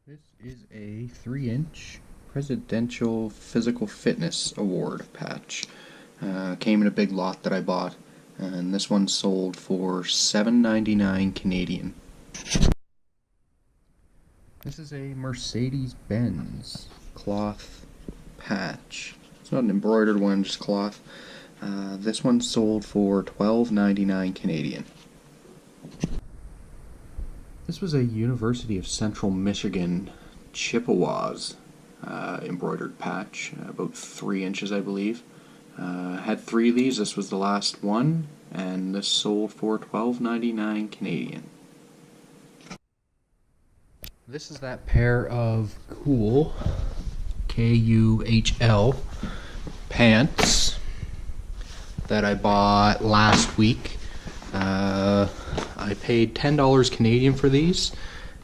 This is a 3-inch Presidential Physical Fitness Award patch. Came in a big lot that I bought, and this one sold for $7.99 Canadian. This is a Mercedes-Benz cloth patch. It's not an embroidered one, just cloth. This one sold for $12.99 Canadian. This was a University of Central Michigan Chippewas embroidered patch, about 3 inches, I believe. Had 3 of these. This was the last one, and this sold for $12.99 Canadian. This is that pair of cool KUHL pants that I bought last week. I paid $10 Canadian for these,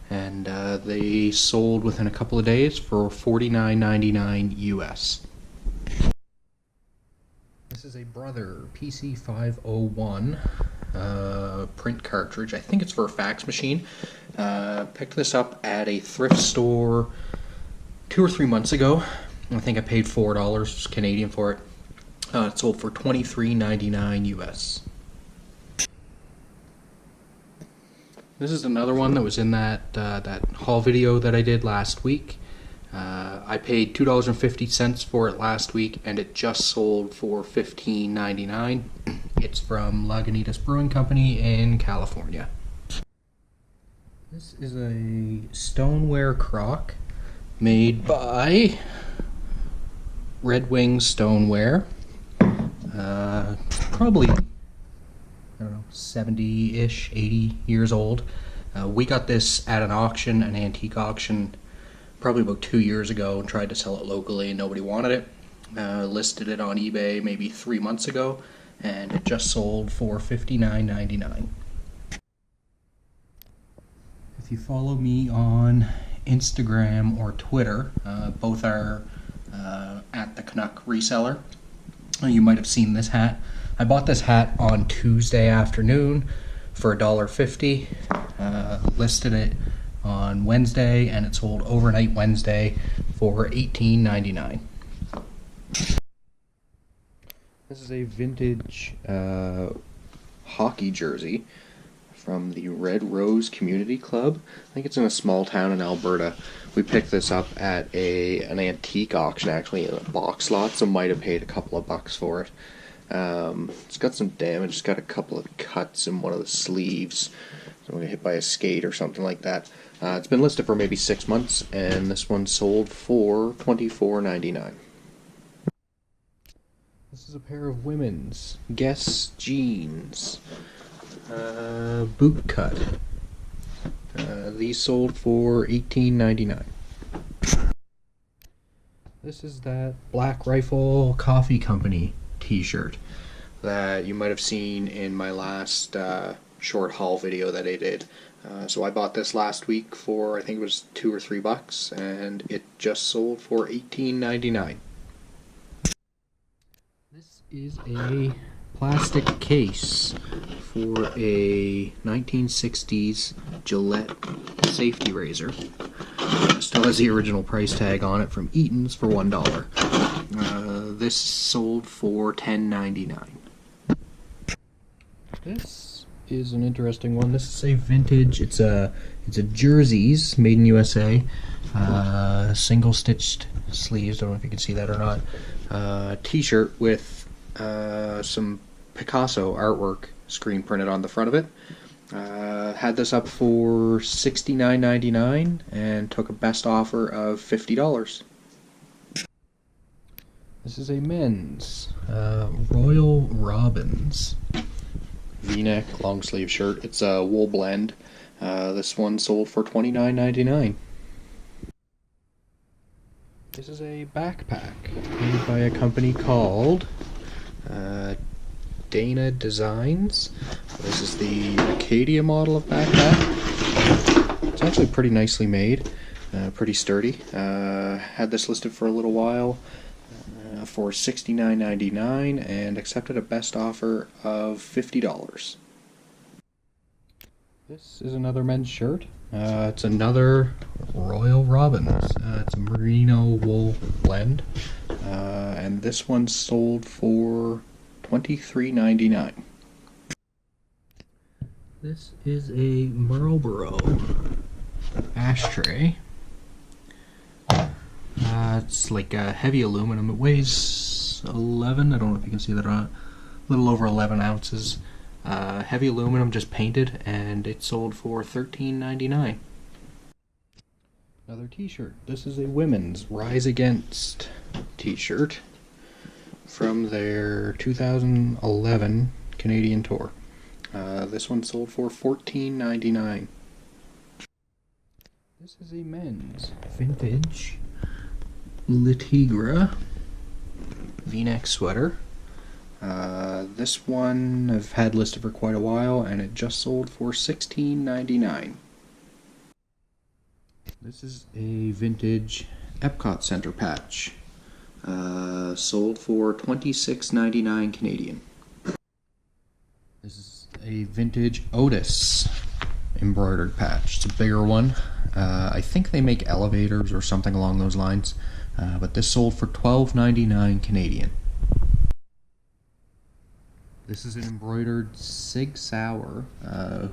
and they sold within a couple of days for $49.99 US. This is a Brother PC501 print cartridge. I think it's for a fax machine. Picked this up at a thrift store 2 or 3 months ago. I think I paid $4 Canadian for it. It sold for $23.99 US. This is another one that was in that haul video that I did last week. I paid $2.50 for it last week, and it just sold for $15.99. It's from Lagunitas Brewing Company in California. This is a stoneware crock made by Red Wing Stoneware. Probably, I don't know, 70-ish, 80 years old. We got this at an auction, an antique auction, probably about 2 years ago, and tried to sell it locally, and nobody wanted it. Listed it on eBay maybe 3 months ago, and it just sold for $59.99. If you follow me on Instagram or Twitter, both are at the Canuck Reseller, you might have seen this hat. I bought this hat on Tuesday afternoon for $1.50, listed it on Wednesday, and it sold overnight Wednesday for $18.99. This is a vintage hockey jersey from the Red Rose Community Club. I think it's in a small town in Alberta. We picked this up at an antique auction, actually, in a box lot, so might have paid a couple of bucks for it. It's got some damage. It's got a couple of cuts in one of the sleeves. So we got hit by a skate or something like that. It's been listed for maybe 6 months, and this one sold for $24.99. This is a pair of women's Guess jeans, boot cut. These sold for $18.99. This is that Black Rifle Coffee Company t-shirt that you might have seen in my last short haul video that I did. So I bought this last week for, I think it was $2 or $3, and it just sold for $18.99. This is a plastic case for a 1960s Gillette safety razor. Still has the original price tag on it from Eaton's for $1. This sold for $10.99. This is an interesting one. This is a vintage. It's a jerseys made in USA. Single stitched sleeves. Don't know if you can see that or not. T-shirt with some Picasso artwork screen printed on the front of it. Had this up for $69.99 and took a best offer of $50. This is a men's Royal Robbins V-neck long sleeve shirt. It's a wool blend. This one sold for $29.99. This is a backpack made by a company called Dana Designs. This is the Acadia model of backpack. It's actually pretty nicely made, pretty sturdy. Had this listed for a little while for $69.99 and accepted a best offer of $50. This is another men's shirt. It's another Royal Robins. It's a merino wool blend, and this one sold for $23.99. This is a Marlboro ashtray. It's like a heavy aluminum. It weighs 11. I don't know if you can see that or not. A little over 11 ounces. Heavy aluminum, just painted, and it sold for $13.99. Another t-shirt. This is a women's Rise Against t-shirt from their 2011 Canadian tour. This one sold for $14.99. This is a men's vintage Le Tigre V-neck sweater. This one I've had listed for quite a while, and it just sold for $16.99. This is a vintage Epcot Center patch. Sold for $26.99 Canadian. This is a vintage Otis embroidered patch. It's a bigger one. I think they make elevators or something along those lines. But this sold for $12.99 Canadian. This is an embroidered Sig Sauer,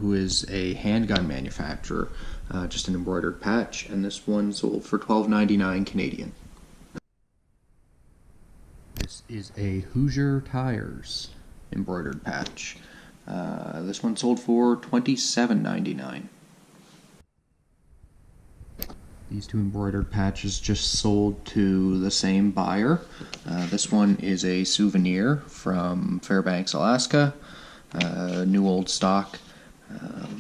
who is a handgun manufacturer. Just an embroidered patch, and this one sold for $12.99 Canadian. This is a Hoosier Tires embroidered patch. This one sold for $27.99. These two embroidered patches just sold to the same buyer. This one is a souvenir from Fairbanks, Alaska. New old stock.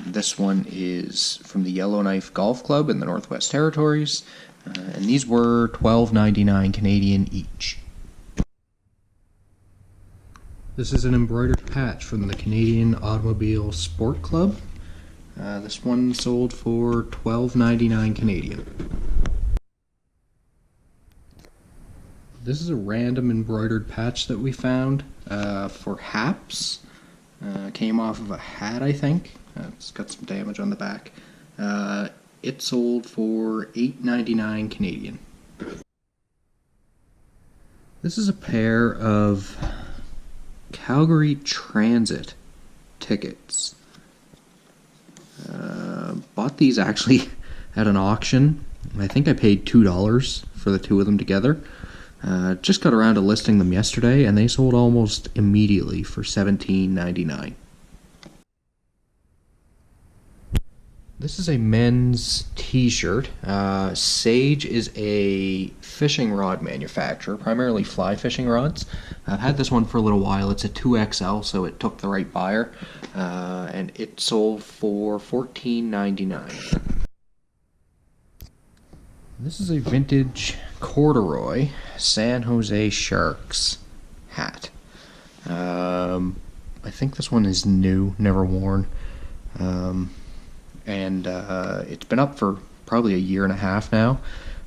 This one is from the Yellowknife Golf Club in the Northwest Territories. And these were $12.99 Canadian each. This is an embroidered patch from the Canadian Automobile Sport Club. This one sold for $12.99 Canadian. This is a random embroidered patch that we found for Haps. Came off of a hat, I think. It's got some damage on the back. It sold for $8.99 Canadian. This is a pair of Calgary Transit tickets. Bought these actually at an auction. I think I paid $2 for the two of them together. Just got around to listing them yesterday, and they sold almost immediately for $17.99. This is a men's t-shirt. Sage is a fishing rod manufacturer, primarily fly fishing rods. I've had this one for a little while. It's a 2XL, so it took the right buyer, and it sold for $14.99. This is a vintage corduroy San Jose Sharks hat. I think this one is new, never worn. And it's been up for probably a year and a half now.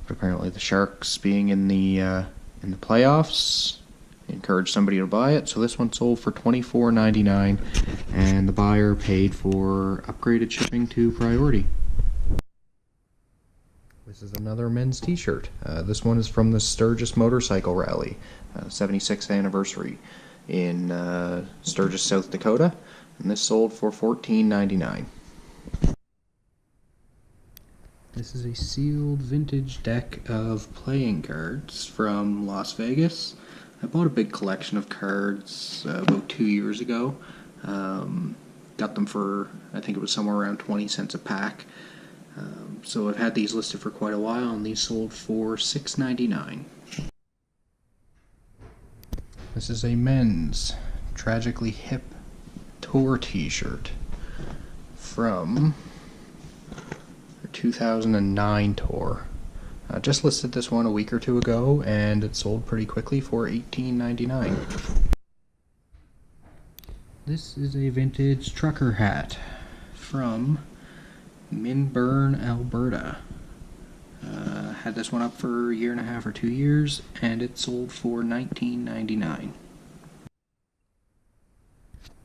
But apparently the Sharks, being in the playoffs, encouraged somebody to buy it. So this one sold for $24.99, and the buyer paid for upgraded shipping to priority. This is another men's t-shirt. This one is from the Sturgis Motorcycle Rally, 76th anniversary in Sturgis, South Dakota. And this sold for $14.99. This is a sealed vintage deck of playing cards from Las Vegas. I bought a big collection of cards about 2 years ago. Got them for, I think it was somewhere around 20 cents a pack. So I've had these listed for quite a while, and these sold for $6.99. This is a men's Tragically Hip tour t-shirt from 2009 tour. Just listed this one a week or two ago, and it sold pretty quickly for $18.99. This is a vintage trucker hat from Minburn, Alberta. Had this one up for a year and a half or 2 years, and it sold for $19.99.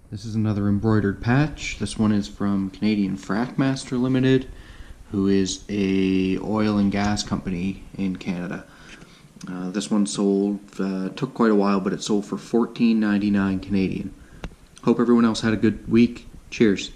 This is another embroidered patch. This one is from Canadian Frackmaster Limited. who is a oil and gas company in Canada. This one sold, took quite a while, but it sold for $14.99 Canadian. Hope everyone else had a good week. Cheers.